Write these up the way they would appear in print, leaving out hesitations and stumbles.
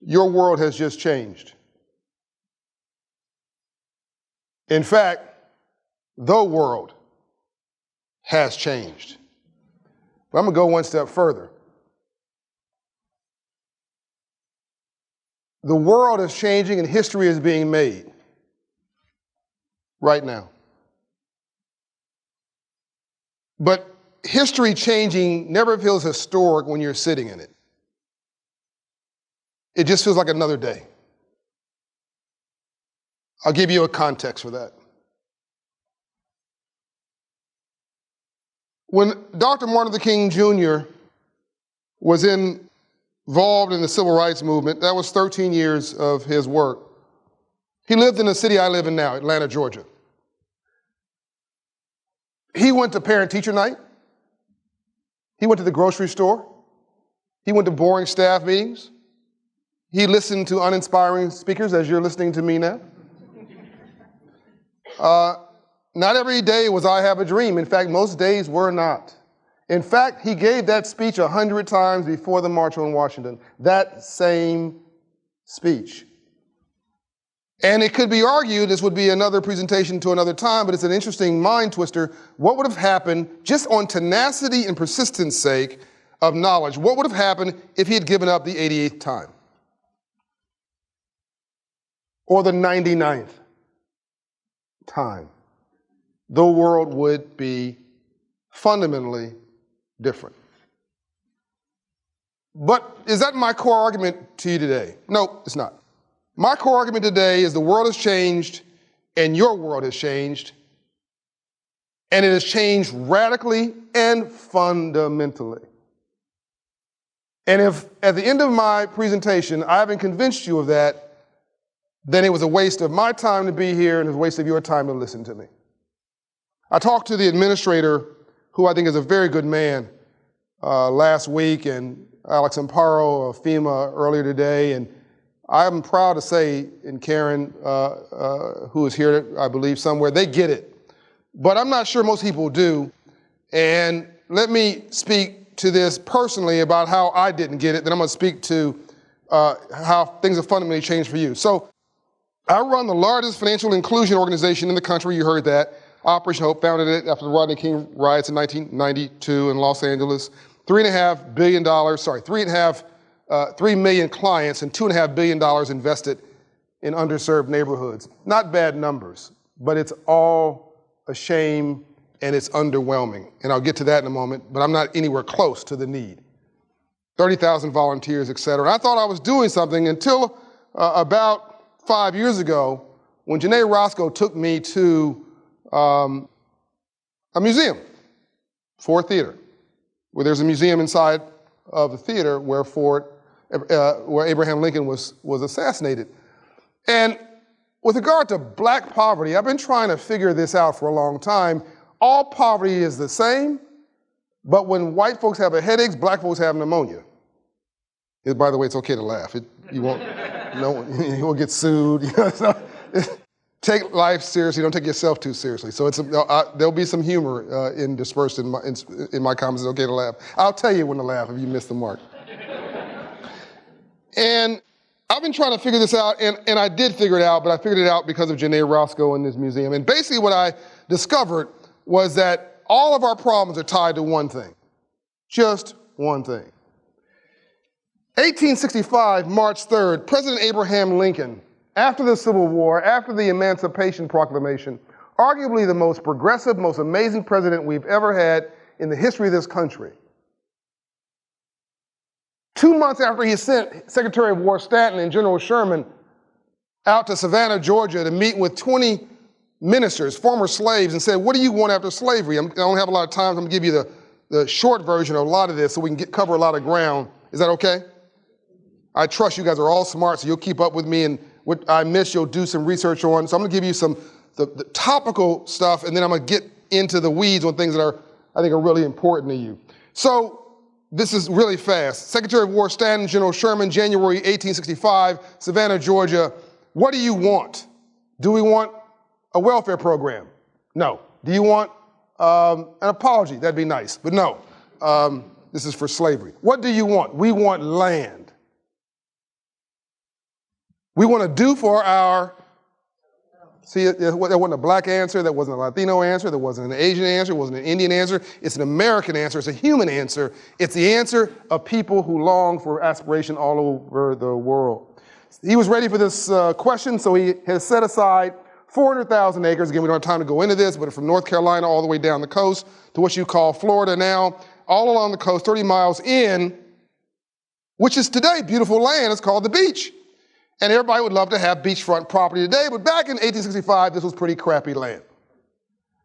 your world has just changed. In fact, the world has changed. But I'm going to go one step further. The world is changing and history is being made right now. But history changing never feels historic when you're sitting in it. It just feels like another day. I'll give you a context for that. When Dr. Martin Luther King Jr. was involved in the civil rights movement, that was 13 years of his work. He lived in the city I live in now, Atlanta, Georgia. He went to parent-teacher night. He went to the grocery store. He went to boring staff meetings. He listened to uninspiring speakers, as you're listening to me now. Not every day was I have a dream. In fact, most days were not. In fact, he gave that speech 100 times before the March on Washington, that same speech. And it could be argued, this would be another presentation to another time, but it's an interesting mind twister. What would have happened, just on tenacity and persistence sake of knowledge, what would have happened if he had given up the 88th time? Or the 99th time? The world would be fundamentally different. But is that my core argument to you today? No, it's not. My core argument today is the world has changed and your world has changed, and it has changed radically and fundamentally. And if at the end of my presentation I haven't convinced you of that, then it was a waste of my time to be here and it was a waste of your time to listen to me. I talked to the administrator, who I think is a very good man, last week, and Alex Amparo of FEMA earlier today, and I'm proud to say, and Karen, who is here, I believe, somewhere, they get it. But I'm not sure most people do. And let me speak to this personally about how I didn't get it, then I'm going to speak to how things have fundamentally changed for you. So I run the largest financial inclusion organization in the country, you heard that. Operation Hope, founded it after the Rodney King riots in 1992 in Los Angeles. $3 million clients and $2.5 billion invested in underserved neighborhoods. Not bad numbers, but it's all a shame and it's underwhelming. And I'll get to that in a moment, but I'm not anywhere close to the need. 30,000 volunteers, et cetera. And I thought I was doing something until about 5 years ago when Janae Roscoe took me to a museum, Ford Theater, where there's a museum inside of the theater where Abraham Lincoln was assassinated. And with regard to black poverty, I've been trying to figure this out for a long time. All poverty is the same, but when white folks have headaches, black folks have pneumonia. By the way, it's okay to laugh. You won't get sued. Take life seriously, don't take yourself too seriously. So there'll be some humor dispersed in my comments. It's okay to laugh. I'll tell you when to laugh if you miss the mark. And I've been trying to figure this out, and I did figure it out, but I figured it out because of Janae Roscoe in this museum. And basically what I discovered was that all of our problems are tied to one thing, just one thing. 1865, March 3rd, President Abraham Lincoln, after the Civil War, after the Emancipation Proclamation, arguably the most progressive, most amazing president we've ever had in the history of this country. 2 months after he sent Secretary of War Stanton and General Sherman out to Savannah, Georgia to meet with 20 ministers, former slaves, and said, what do you want after slavery? I don't have a lot of time, so I'm gonna give you the short version of a lot of this so we can cover a lot of ground. Is that okay? I trust you guys are all smart, so you'll keep up with me, and what I miss, you'll do some research on. So I'm gonna give you the topical stuff, and then I'm gonna get into the weeds on things that I think are really important to you. So this is really fast. Secretary of War Stanton, General Sherman, January 1865, Savannah, Georgia. What do you want? Do we want a welfare program? No. Do you want an apology? That'd be nice, but no. This is for slavery. What do you want? We want land. We want to do for our, see, there wasn't a black answer, there wasn't a Latino answer, there wasn't an Asian answer, it wasn't an Indian answer. It's an American answer, it's a human answer. It's the answer of people who long for aspiration all over the world. He was ready for this question, so he has set aside 400,000 acres. Again, we don't have time to go into this, but from North Carolina all the way down the coast to what you call Florida now, all along the coast, 30 miles in, which is today beautiful land. It's called the beach. And everybody would love to have beachfront property today, but back in 1865, this was pretty crappy land.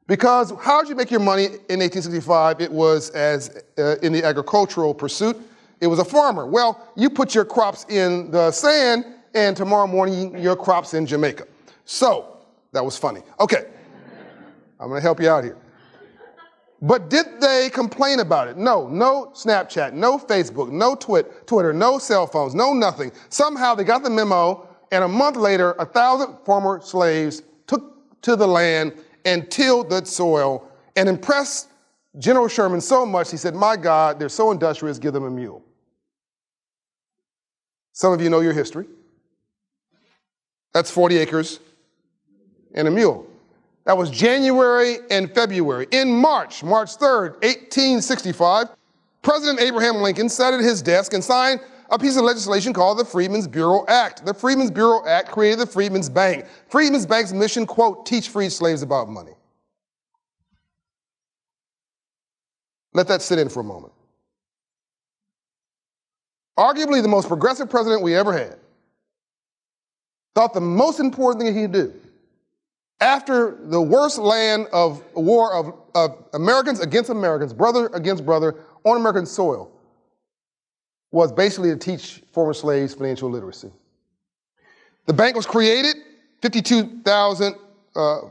Because how did you make your money in 1865? It was as in the agricultural pursuit. It was a farmer. Well, you put your crops in the sand, and tomorrow morning your crops in Jamaica. So, that was funny. Okay, I'm gonna help you out here. But did they complain about it? No, no Snapchat, no Facebook, no Twitter, no cell phones, no nothing. Somehow they got the memo, and a month later, 1,000 former slaves took to the land and tilled the soil and impressed General Sherman so much, he said, my God, they're so industrious, give them a mule. Some of you know your history. That's 40 acres and a mule. That was January and February. In March 3rd, 1865, President Abraham Lincoln sat at his desk and signed a piece of legislation called the Freedmen's Bureau Act. The Freedmen's Bureau Act created the Freedmen's Bank. Freedmen's Bank's mission, quote, teach freed slaves about money. Let that sit in for a moment. Arguably the most progressive president we ever had thought the most important thing he could do after the worst land of war of Americans against Americans, brother against brother on American soil, was basically to teach former slaves financial literacy. The bank was created, 52,000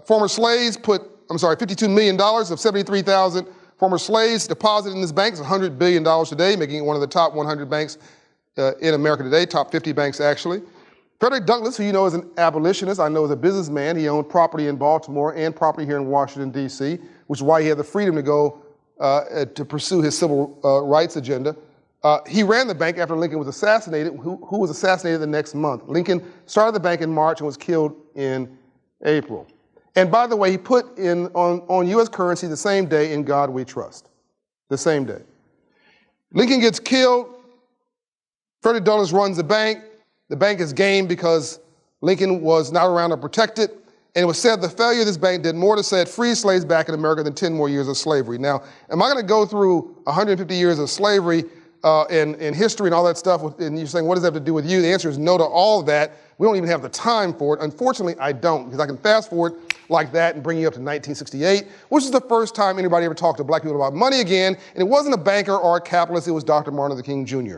former slaves $52 million of 73,000 former slaves deposited in this bank. It's $100 billion today, making it one of the top 100 banks in America today, top 50 banks actually. Frederick Douglass, who you know is an abolitionist, I know is a businessman. He owned property in Baltimore and property here in Washington, D.C., which is why he had the freedom to go to pursue his civil rights agenda. He ran the bank after Lincoln was assassinated, who was assassinated the next month. Lincoln started the bank in March and was killed in April. And by the way, he put in on U.S. currency the same day, "In God We Trust," the same day. Lincoln gets killed. Frederick Douglass runs the bank. The bank is game because Lincoln was not around to protect it. And it was said the failure of this bank did more to set free slaves back in America than 10 more years of slavery. Now, am I going to go through 150 years of slavery and history and all that stuff? And you're saying, what does that have to do with you? The answer is no to all of that. We don't even have the time for it. Unfortunately, I don't, because I can fast forward like that and bring you up to 1968, which is the first time anybody ever talked to black people about money again. And it wasn't a banker or a capitalist. It was Dr. Martin Luther King Jr.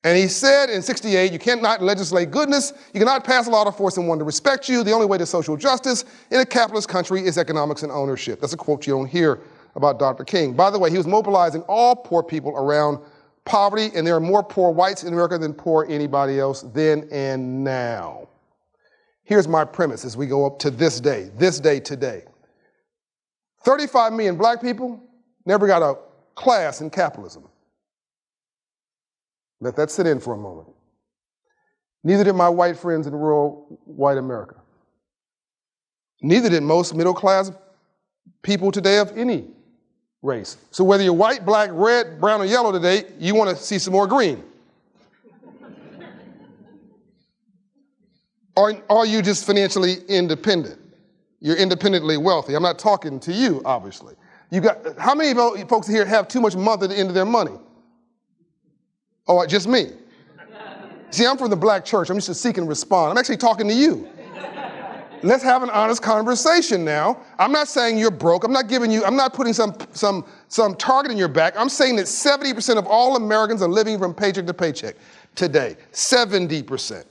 And he said in 68, you cannot legislate goodness, you cannot pass a law to force someone to respect you. The only way to social justice in a capitalist country is economics and ownership. That's a quote you don't hear about Dr. King. By the way, he was mobilizing all poor people around poverty, and there are more poor whites in America than poor anybody else then and now. Here's my premise as we go up to this day today. 35 million black people never got a class in capitalism. Let that sit in for a moment. Neither did my white friends in rural white America. Neither did most middle-class people today of any race. So whether you're white, black, red, brown, or yellow today, you want to see some more green. Or are you just financially independent? You're independently wealthy. I'm not talking to you, obviously. How many folks here have too much month at the end of their money? Oh, just me. See, I'm from the black church. I'm used to seek and respond. I'm actually talking to you. Let's have an honest conversation now. I'm not saying you're broke. I'm not putting some target in your back. I'm saying that 70% of all Americans are living from paycheck to paycheck today. 70%.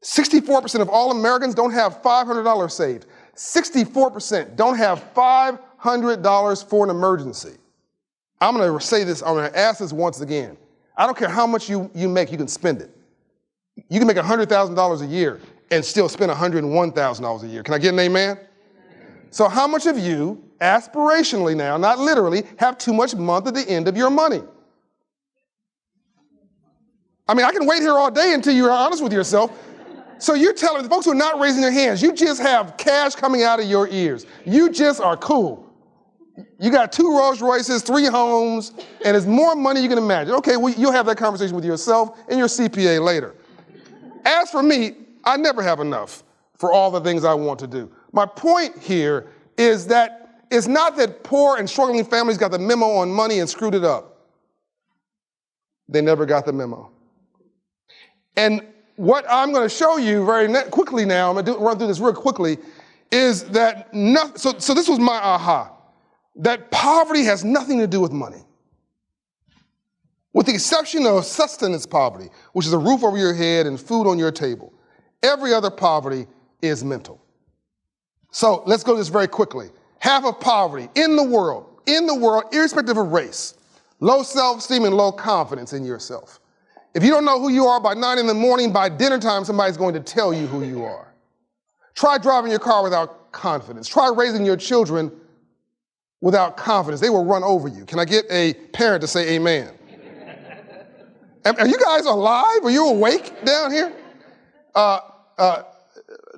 64% of all Americans don't have $500 saved. 64% don't have $500 for an emergency. I'm going to say this, I'm going to ask this once again. I don't care how much you make, you can spend it. You can make $100,000 a year and still spend $101,000 a year. Can I get an amen? So how much of you, aspirationally now, not literally, have too much month at the end of your money? I mean, I can wait here all day until you're honest with yourself. So you're telling the folks who are not raising their hands, you just have cash coming out of your ears. You just are cool. You got 2 Rolls Royces, 3 homes, and it's more money you can imagine. Okay, well, you'll have that conversation with yourself and your CPA later. As for me, I never have enough for all the things I want to do. My point here is that it's not that poor and struggling families got the memo on money and screwed it up. They never got the memo. And what I'm going to show you very quickly now, I'm going to run through this real quickly, is that, so this was my aha, that poverty has nothing to do with money. With the exception of sustenance poverty, which is a roof over your head and food on your table. Every other poverty is mental. So let's go to this very quickly. Half of poverty in the world, irrespective of race, low self-esteem and low confidence in yourself. If you don't know who you are by 9 in the morning, by dinner time, somebody's going to tell you who you are. Try driving your car without confidence. Try raising your children without confidence. They will run over you. Can I get a parent to say amen? Are you guys alive? Are you awake down here?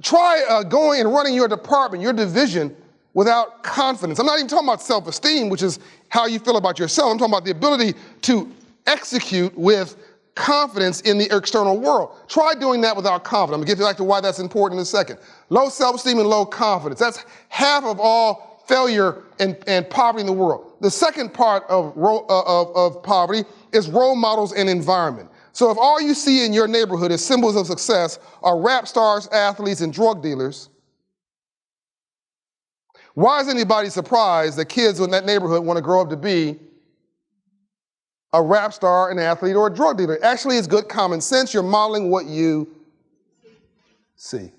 Try going and running your department, your division, without confidence. I'm not even talking about self-esteem, which is how you feel about yourself. I'm talking about the ability to execute with confidence in the external world. Try doing that without confidence. I'm going to get back to why that's important in a second. Low self-esteem and low confidence. That's half of all failure and poverty in the world. The second part of poverty is role models and environment. So if all you see in your neighborhood as symbols of success are rap stars, athletes, and drug dealers, why is anybody surprised that kids in that neighborhood want to grow up to be a rap star, an athlete, or a drug dealer? Actually, it's good common sense. You're modeling what you see.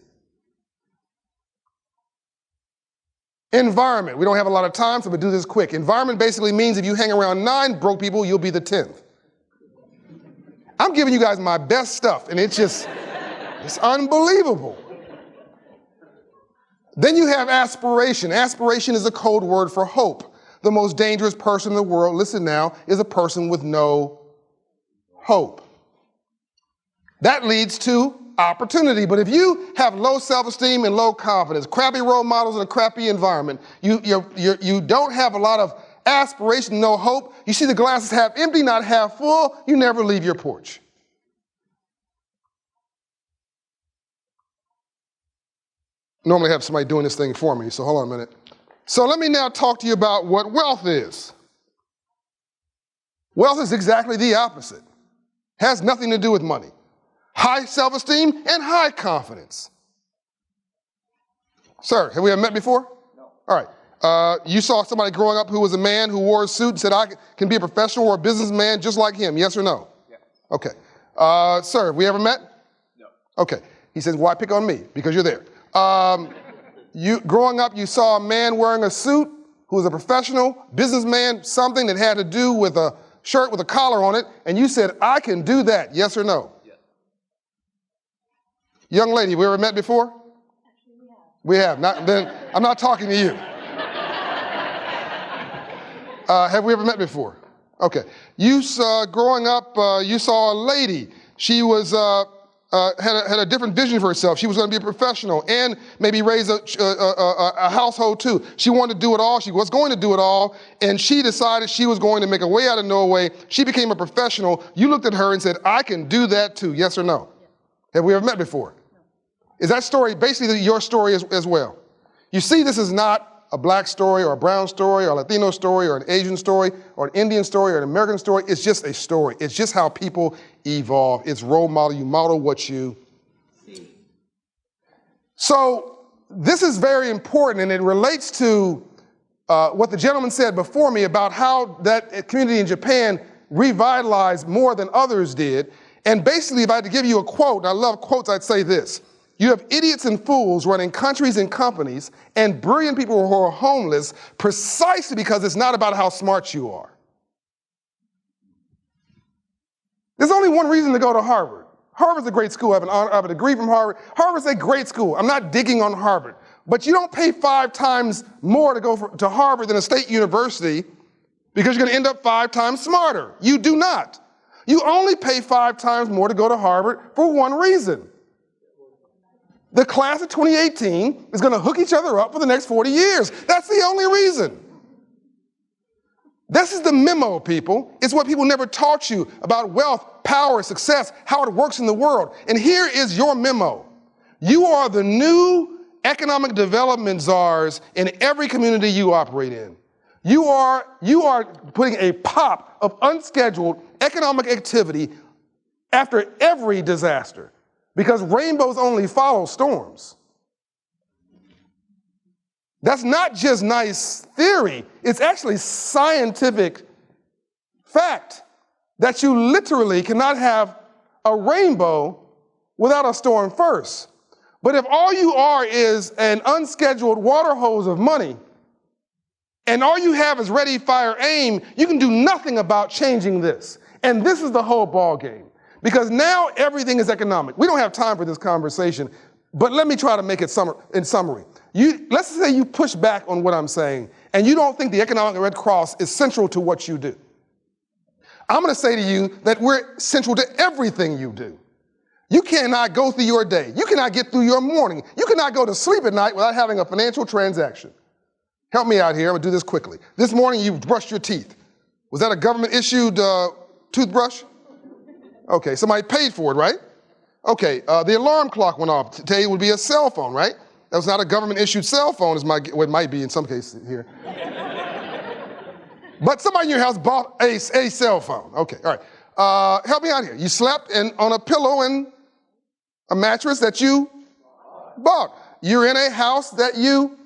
Environment. We don't have a lot of time, so I'm going to do this quick. Environment basically means if you hang around 9 broke people, you'll be the 10th. I'm giving you guys my best stuff, and it's unbelievable. Then you have aspiration. Aspiration is a code word for hope. The most dangerous person in the world, listen now, is a person with no hope. That leads to opportunity. But if you have low self-esteem and low confidence, crappy role models and a crappy environment, you don't have a lot of aspiration, no hope. You see the glasses half empty, not half full. You never leave your porch. Normally I have somebody doing this thing for me, so hold on a minute. So let me now talk to you about what wealth is. Wealth is exactly the opposite. Has nothing to do with money. High self-esteem and high confidence. Sir, have we ever met before? No. All right. You saw somebody growing up who was a man who wore a suit and said, I can be a professional or a businessman just like him, yes or no? Yes. Okay. Sir, have we ever met? No. Okay. He says, why pick on me? Because you're there. Growing up, you saw a man wearing a suit who was a professional, businessman, something that had to do with a shirt with a collar on it, and you said, I can do that, yes or no? Yes. Young lady, we ever met before? Actually, we have. Then I'm not talking to you. Have we ever met before? Okay. Growing up, you saw a lady. She was had a different vision for herself. She was going to be a professional and maybe raise a household too. She wanted to do it all. She was going to do it all, and she decided she was going to make a way out of no way. She became a professional. You looked at her and said, I can do that too, yes or no? Yes. Have we ever met before? No. Is that story basically your story as well? You see, this is not a black story or a brown story or a Latino story or an Asian story or an Indian story or an American story. It's just a story. It's just how people evolve. It's role model. You model what you see. So this is very important, and it relates to what the gentleman said before me about how that community in Japan revitalized more than others did. And basically, if I had to give you a quote, and I love quotes, I'd say this. You have idiots and fools running countries and companies and brilliant people who are homeless precisely because it's not about how smart you are. There's only one reason to go to Harvard. Harvard's a great school. I have a degree from Harvard. Harvard's a great school. I'm not digging on Harvard. But you don't pay 5 times more to go to Harvard than a state university because you're going to end up 5 times smarter. You do not. You only pay 5 times more to go to Harvard for one reason. The class of 2018 is going to hook each other up for the next 40 years. That's the only reason. This is the memo, people. It's what people never taught you about wealth, power, success, how it works in the world. And here is your memo. You are the new economic development czars in every community you operate in. You are putting a pop of unscheduled economic activity after every disaster, because rainbows only follow storms. That's not just nice theory, it's actually scientific fact that you literally cannot have a rainbow without a storm first. But if all you are is an unscheduled water hose of money, and all you have is ready, fire, aim, you can do nothing about changing this. And this is the whole ball game, because now everything is economic. We don't have time for this conversation, but let me try to make it in summary. Let's say you push back on what I'm saying, and you don't think the Economic Red Cross is central to what you do. I'm going to say to you that we're central to everything you do. You cannot go through your day. You cannot get through your morning. You cannot go to sleep at night without having a financial transaction. Help me out here. I'm going to do this quickly. This morning you brushed your teeth. Was that a government-issued toothbrush? Okay, somebody paid for it, right? Okay, the alarm clock went off. Today it would be a cell phone, right? That was not a government-issued cell phone, it might be in some cases here. But somebody in your house bought a cell phone. Okay, all right. Help me out here. You slept on a pillow and a mattress that you bought. You're in a house that you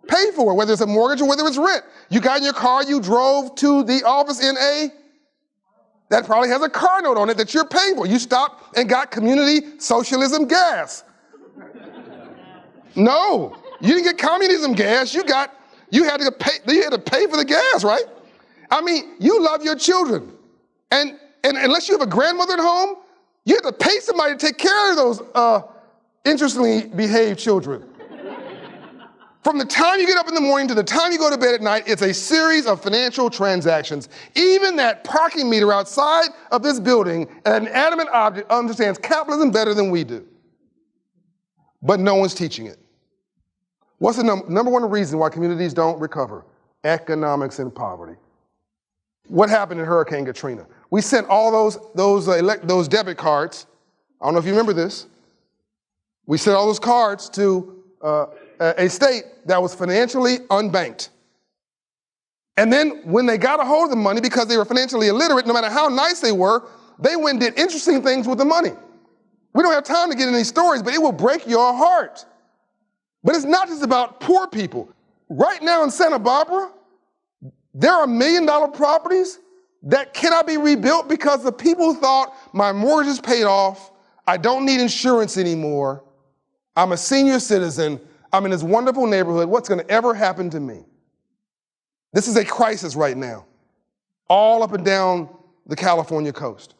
paid for, whether it's a mortgage or whether it's rent. You got in your car, you drove to the office that probably has a car note on it that you're paying for. You stopped and got community socialism gas. No, you didn't get communism gas. You had to pay for the gas, right? I mean, you love your children. And unless you have a grandmother at home, you have to pay somebody to take care of those interestingly behaved children. From the time you get up in the morning to the time you go to bed at night, it's a series of financial transactions. Even that parking meter outside of this building, an inanimate object, understands capitalism better than we do. But no one's teaching it. What's the number one reason why communities don't recover? Economics and poverty. What happened in Hurricane Katrina? We sent all those debit cards. I don't know if you remember this. We sent all those cards to a state that was financially unbanked. And then when they got a hold of the money, because they were financially illiterate, no matter how nice they were, they went and did interesting things with the money. We don't have time to get into these stories, but it will break your heart. But it's not just about poor people. Right now in Santa Barbara, there are $1 million properties that cannot be rebuilt because the people thought, my mortgage is paid off, I don't need insurance anymore, I'm a senior citizen, I'm in this wonderful neighborhood, what's going to ever happen to me? This is a crisis right now, all up and down the California coast.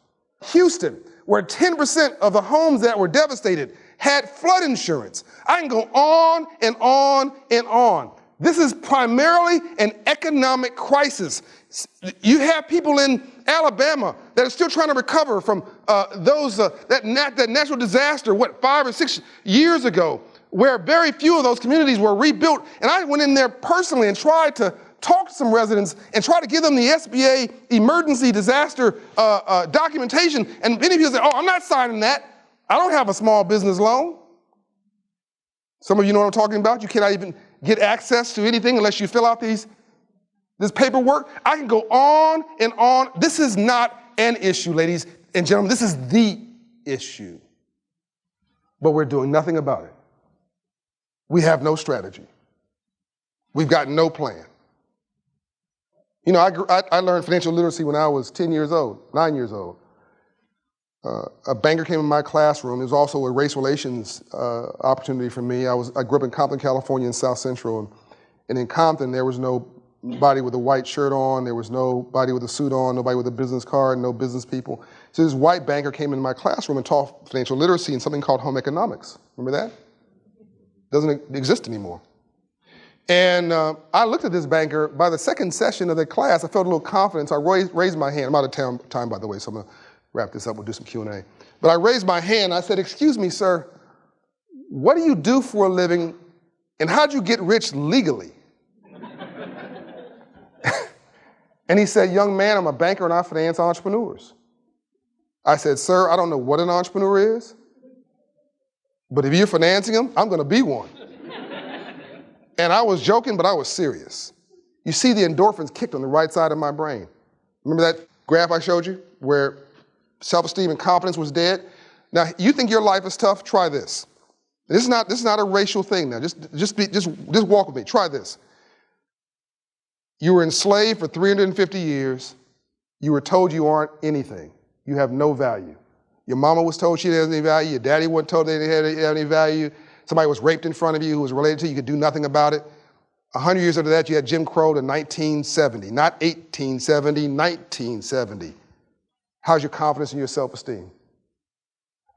Houston, where 10% of the homes that were devastated had flood insurance. I can go on and on and on. This is primarily an economic crisis. You have people in Alabama that are still trying to recover from that natural disaster, 5 or 6 years ago, where very few of those communities were rebuilt. And I went in there personally and tried to talk to some residents and try to give them the SBA emergency disaster documentation. And many people say, oh, I'm not signing that. I don't have a small business loan. Some of you know what I'm talking about. You cannot even get access to anything unless you fill out this paperwork. I can go on and on. This is not an issue, ladies and gentlemen. This is the issue. But we're doing nothing about it. We have no strategy. We've got no plan. You know, I learned financial literacy when I was 9 years old. A banker came in my classroom. It was also a race relations opportunity for me. I grew up in Compton, California, in South Central. And in Compton, there was nobody with a white shirt on. There was nobody with a suit on, nobody with a business card, no business people. So this white banker came into my classroom and taught financial literacy and something called home economics. Remember that? Doesn't exist anymore. And I looked at this banker. By the second session of the class, I felt a little confidence. I raised my hand. I'm out of time, by the way, so I'm going to wrap this up, we'll do some Q&A. But I raised my hand, I said, excuse me, sir, what do you do for a living, and how'd you get rich legally? And he said, young man, I'm a banker and I finance entrepreneurs. I said, sir, I don't know what an entrepreneur is, but if you're financing them, I'm gonna be one. And I was joking, but I was serious. You see the endorphins kicked on the right side of my brain. Remember that graph I showed you where self-esteem and confidence was dead? Now, you think your life is tough? Try this. This is not a racial thing now. Just walk with me. Try this. You were enslaved for 350 years. You were told you aren't anything. You have no value. Your mama was told she didn't have any value. Your daddy wasn't told they didn't have any value. Somebody was raped in front of you who was related to you. You could do nothing about it. 100 years after that, you had Jim Crow to 1970. Not 1870, 1970. How's your confidence and your self-esteem?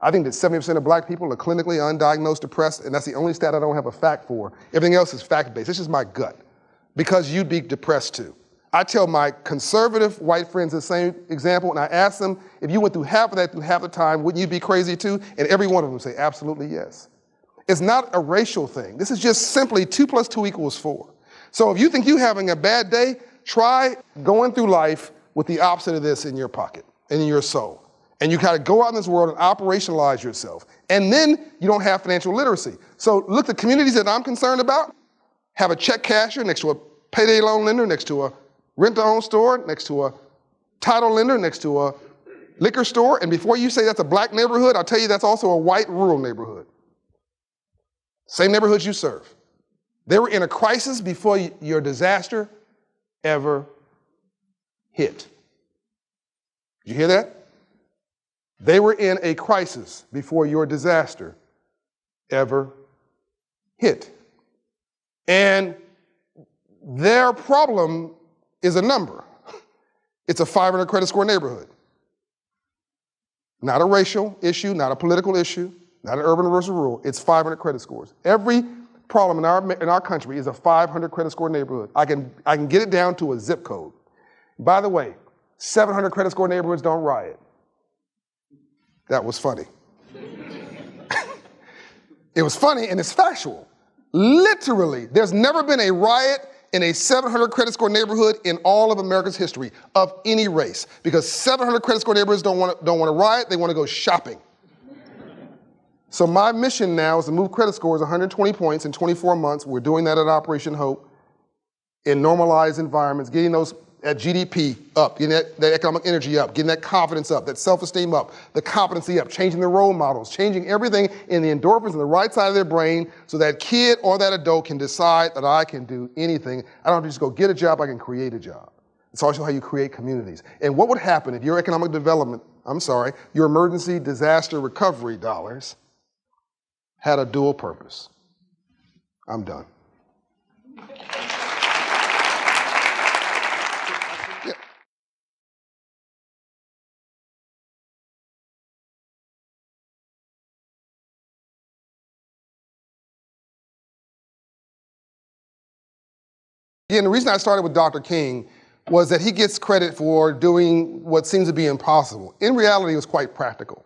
I think that 70% of black people are clinically undiagnosed depressed, and that's the only stat I don't have a fact for. Everything else is fact-based. This is my gut. Because you'd be depressed too. I tell my conservative white friends the same example, and I ask them, if you went through half of that through half the time, wouldn't you be crazy too? And every one of them say, absolutely yes. It's not a racial thing. This is just simply 2 + 2 = 4. So if you think you're having a bad day, try going through life with the opposite of this in your pocket and in your soul. And you kind of go out in this world and operationalize yourself. And then you don't have financial literacy. So look, the communities that I'm concerned about have a check casher next to a payday loan lender, next to a rent-to-own store, next to a title lender, next to a liquor store. And before you say that's a black neighborhood, I'll tell you that's also a white rural neighborhood. Same neighborhoods you serve. They were in a crisis before your disaster ever hit. Did you hear that? They were in a crisis before your disaster ever hit. And their problem is a number. It's a 500 credit score neighborhood. Not a racial issue, not a political issue, not an urban versus rural. It's 500 credit scores. Every problem in our country is a 500 credit score neighborhood. I can get it down to a zip code. By the way, 700 credit score neighborhoods don't riot. That was funny. It was funny and it's factual. Literally, there's never been a riot in a 700 credit score neighborhood in all of America's history of any race, because 700 credit score neighborhoods don't want to riot, they want to go shopping. So my mission now is to move credit scores 120 points in 24 months. We're doing that at Operation Hope in normalized environments, getting those at GDP up, getting that economic energy up, getting that confidence up, that self-esteem up, the competency up, changing the role models, changing everything in the endorphins on the right side of their brain so that kid or that adult can decide that I can do anything. I don't have to just go get a job, I can create a job. It's also how you create communities. And what would happen if your economic development, your emergency disaster recovery dollars had a dual purpose? I'm done. Again, the reason I started with Dr. King was that he gets credit for doing what seems to be impossible. In reality, it was quite practical.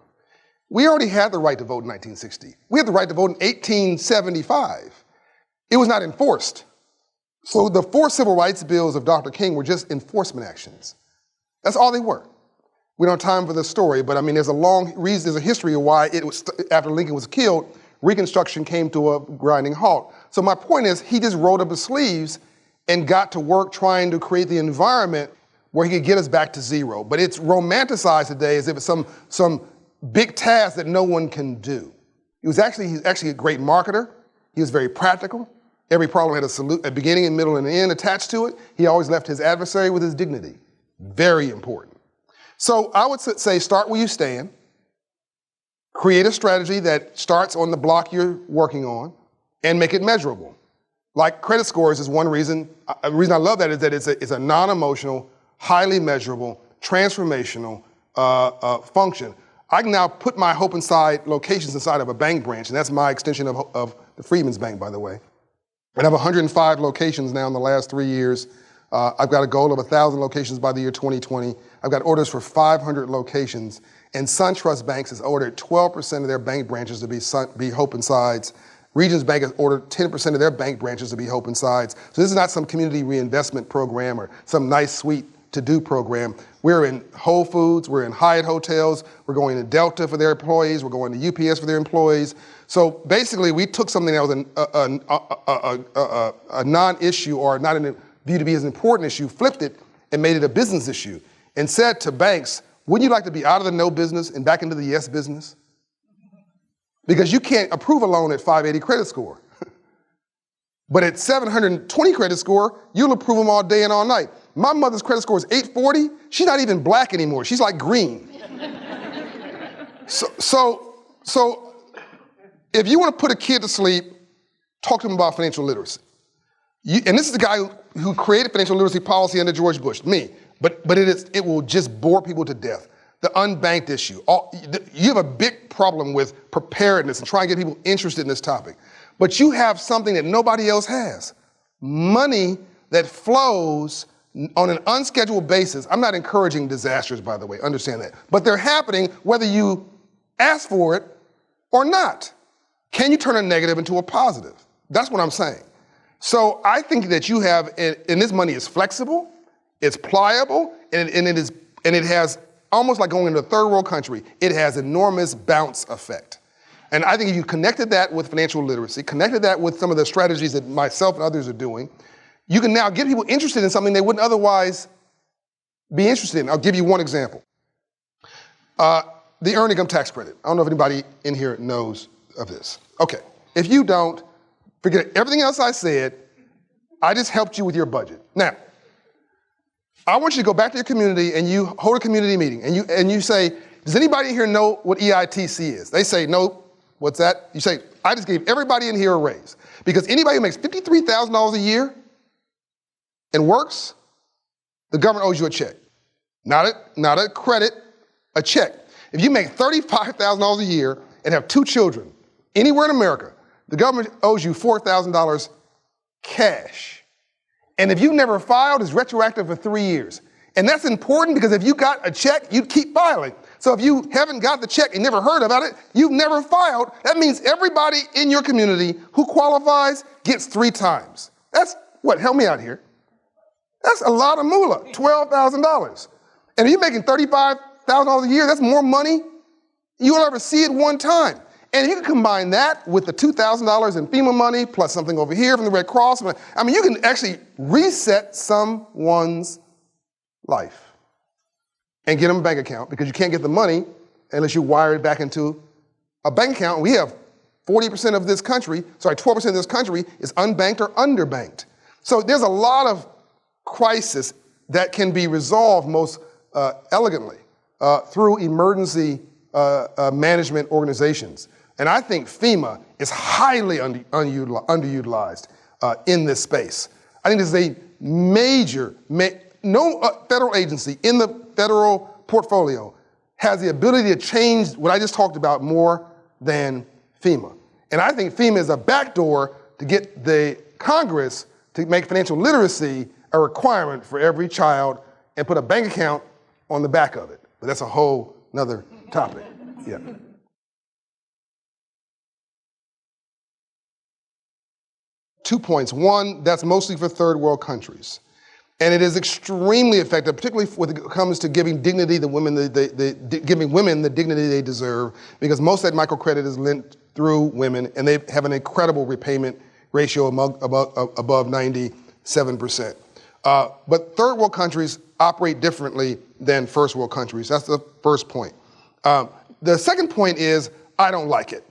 We already had the right to vote in 1960. We had the right to vote in 1875. It was not enforced. So the 4 civil rights bills of Dr. King were just enforcement actions. That's all they were. We don't have time for the story, but there's a history of why it was, after Lincoln was killed, Reconstruction came to a grinding halt. So my point is, he just rolled up his sleeves and got to work trying to create the environment where he could get us back to zero. But it's romanticized today as if it's some big task that no one can do. He's actually a great marketer. He was very practical. Every problem had a beginning, a middle, and an end attached to it. He always left his adversary with his dignity. Very important. So I would say start where you stand. Create a strategy that starts on the block you're working on and make it measurable. Like credit scores is one reason. The reason I love that is that it's a non-emotional, highly measurable, transformational function. I can now put my Hope inside locations inside of a bank branch, and that's my extension of the Freedmen's Bank, by the way. And I have 105 locations now in the last 3 years. I've got a goal of 1,000 locations by the year 2020. I've got orders for 500 locations. And SunTrust Banks has ordered 12% of their bank branches to be Hope Insides. Regions Bank has ordered 10% of their bank branches to be Hope Insides. So this is not some community reinvestment program or some nice, sweet to-do program. We're in Whole Foods, we're in Hyatt hotels, we're going to Delta for their employees, we're going to UPS for their employees. So basically, we took something that was a non-issue or not viewed to be as an important issue, flipped it, and made it a business issue, and said to banks, wouldn't you like to be out of the no business and back into the yes business? Because you can't approve a loan at 580 credit score. But at 720 credit score, you'll approve them all day and all night. My mother's credit score is 840. She's not even black anymore. She's like green. So if you want to put a kid to sleep, talk to them about financial literacy. And this is the guy who created financial literacy policy under George Bush, me. But it will just bore people to death. The unbanked issue. You have a big problem with preparedness and trying to get people interested in this topic. But you have something that nobody else has. Money that flows on an unscheduled basis. I'm not encouraging disasters, by the way, understand that. But they're happening whether you ask for it or not. Can you turn a negative into a positive? That's what I'm saying. So I think that you have, and this money is flexible, it's pliable, and it has, almost like going into a third world country, it has enormous bounce effect. And I think if you connected that with financial literacy, connected that with some of the strategies that myself and others are doing, you can now get people interested in something they wouldn't otherwise be interested in. I'll give you one example. The earned income tax credit. I don't know if anybody in here knows of this. Okay, if you don't, forget everything else I said, I just helped you with your budget. Now, I want you to go back to your community and you hold a community meeting and you say, does anybody here know what EITC is? They say, no, what's that? You say, I just gave everybody in here a raise. Because anybody who makes $53,000 a year and works, the government owes you a check. Not a credit, a check. If you make $35,000 a year and have 2 children, anywhere in America, the government owes you $4,000 cash. And if you've never filed, it's retroactive for 3 years. And that's important because if you got a check, you'd keep filing. So if you haven't got the check and never heard about it, you've never filed. That means everybody in your community who qualifies gets 3 times. That's what, help me out here. That's a lot of moolah, $12,000. And if you're making $35,000 a year, that's more money you'll ever see at one time. And you can combine that with the $2,000 in FEMA money, plus something over here from the Red Cross. I mean, you can actually reset someone's life and get them a bank account because you can't get the money unless you wire it back into a bank account. We have 40% of this country, 12% of this country is unbanked or underbanked. So there's a lot of crisis that can be resolved most elegantly through emergency management organizations. And I think FEMA is highly underutilized in this space. I think this is a major, no federal agency in the federal portfolio has the ability to change what I just talked about more than FEMA. And I think FEMA is a backdoor to get the Congress to make financial literacy a requirement for every child and put a bank account on the back of it. But that's a whole nother topic. Yeah. 2 points. One, that's mostly for third world countries. And it is extremely effective, particularly when it comes to giving dignity to women, giving women the dignity they deserve, because most of that microcredit is lent through women, and they have an incredible repayment ratio above 97%. But third world countries operate differently than first world countries. That's the first point. The second point is, I don't like it.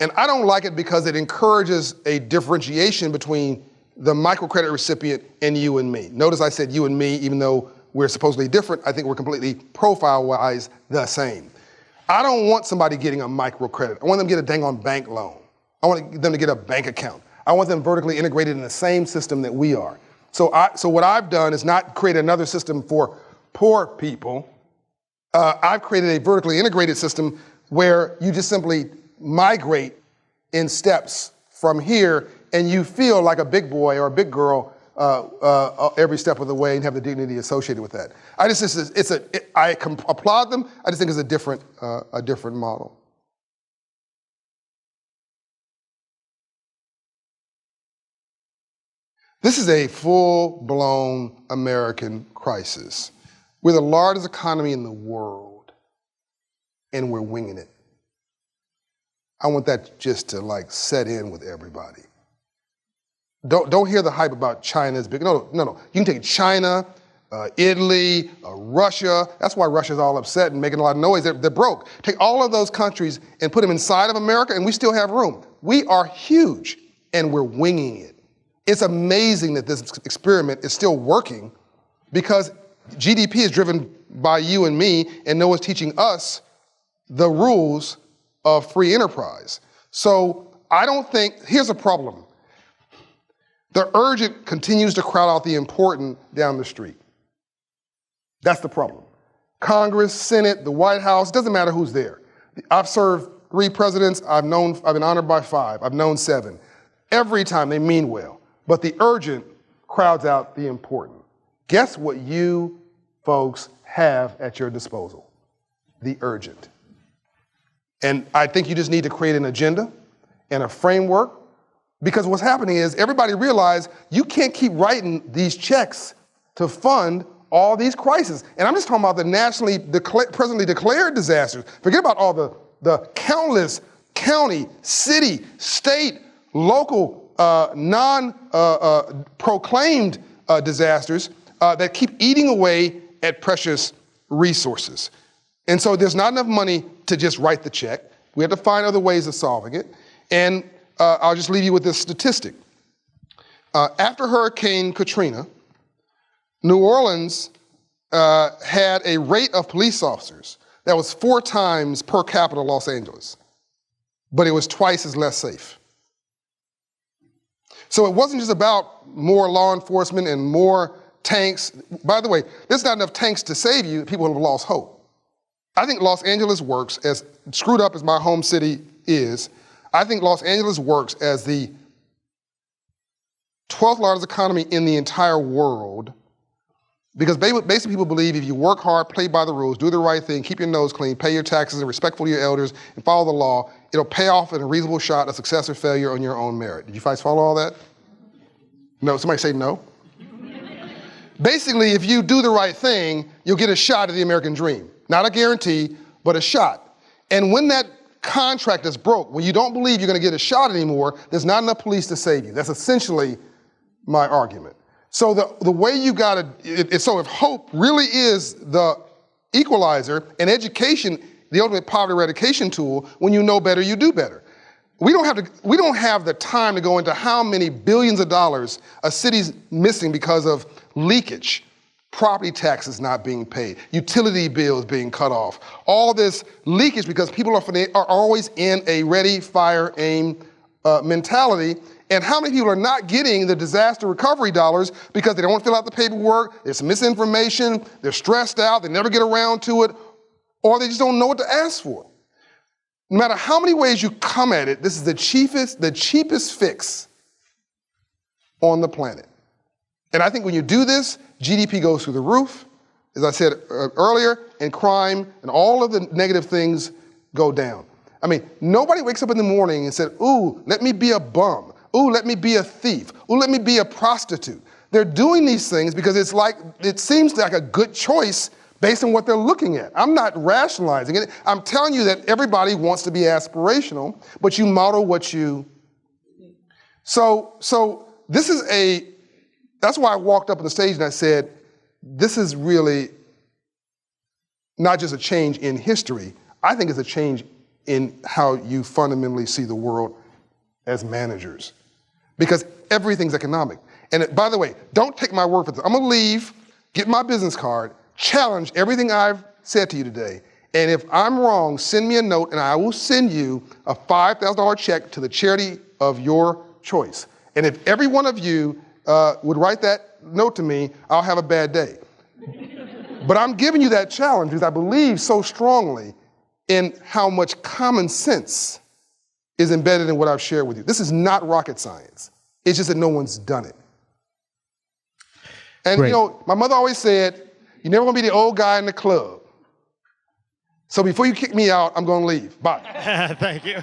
And I don't like it because it encourages a differentiation between the microcredit recipient and you and me. Notice I said you and me, even though we're supposedly different, I think we're completely profile-wise the same. I don't want somebody getting a microcredit. I want them to get a dang on bank loan. I want them to get a bank account. I want them vertically integrated in the same system that we are. So what I've done is not create another system for poor people. I've created a vertically integrated system where you just simply migrate in steps from here and you feel like a big boy or a big girl every step of the way and have the dignity associated with that. I applaud them. I just think it's a different model. This is a full-blown American crisis. We're the largest economy in the world, and we're winging it. I want that just to like set in with everybody. Don't hear the hype about China's big. No. You can take China, Italy, Russia. That's why Russia's all upset and making a lot of noise. They're broke. Take all of those countries and put them inside of America, and we still have room. We are huge, and we're winging it. It's amazing that this experiment is still working because GDP is driven by you and me, and no one's teaching us the rules of free enterprise. So I don't think, here's a problem. The urgent continues to crowd out the important down the street. That's the problem. Congress, Senate, the White House, doesn't matter who's there. I've served 3 presidents, I've been honored by 5, I've known 7. Every time they mean well. But the urgent crowds out the important. Guess what you folks have at your disposal? The urgent. And I think you just need to create an agenda and a framework, because what's happening is everybody realized you can't keep writing these checks to fund all these crises. And I'm just talking about the presently declared disasters. Forget about all the countless county, city, state, local, non-proclaimed disasters that keep eating away at precious resources. And so there's not enough money to just write the check. We have to find other ways of solving it. And I'll just leave you with this statistic. After Hurricane Katrina, New Orleans had a rate of police officers that was 4 times per capita Los Angeles, but it was twice as less safe. So it wasn't just about more law enforcement and more tanks. By the way, there's not enough tanks to save you. People have lost hope. I think Los Angeles works, as screwed up as my home city is, I think Los Angeles works as the 12th largest economy in the entire world, because basically people believe if you work hard, play by the rules, do the right thing, keep your nose clean, pay your taxes, and respectful to your elders, and follow the law, it'll pay off in a reasonable shot of success or failure on your own merit. Did you guys follow all that? No, somebody say no. Basically, if you do the right thing, you'll get a shot at the American dream. Not a guarantee, but a shot. And when that contract is broke, when you don't believe you're gonna get a shot anymore, there's not enough police to save you. That's essentially my argument. So the way you gotta, so if hope really is the equalizer and education, the ultimate poverty eradication tool, when you know better, you do better. We don't have the time to go into how many billions of dollars a city's missing because of leakage, property taxes not being paid, utility bills being cut off, all this leakage because people are always in a ready, fire, aim mentality. And how many people are not getting the disaster recovery dollars because they don't want to fill out the paperwork, there's misinformation, they're stressed out, they never get around to it, or they just don't know what to ask for. No matter how many ways you come at it, this is the cheapest fix on the planet. And I think when you do this, GDP goes through the roof, as I said earlier, and crime and all of the negative things go down. I mean, nobody wakes up in the morning and said, ooh, let me be a bum. Ooh, let me be a thief. Ooh, let me be a prostitute. They're doing these things because it seems like a good choice based on what they're looking at. I'm not rationalizing it. I'm telling you that everybody wants to be aspirational, but you model what you. So this is that's why I walked up on the stage and I said, this is really not just a change in history. I think it's a change in how you fundamentally see the world as managers, because everything's economic. And by the way, don't take my word for this. I'm gonna leave, get my business card, challenge everything I've said to you today. And if I'm wrong, send me a note and I will send you a $5,000 check to the charity of your choice. And if every one of you would write that note to me, I'll have a bad day. But I'm giving you that challenge because I believe so strongly in how much common sense is embedded in what I've shared with you. This is not rocket science. It's just that no one's done it. And Great. you know, my mother always said, you're never gonna be the old guy in the club. So before you kick me out, I'm gonna leave. Bye. Thank you.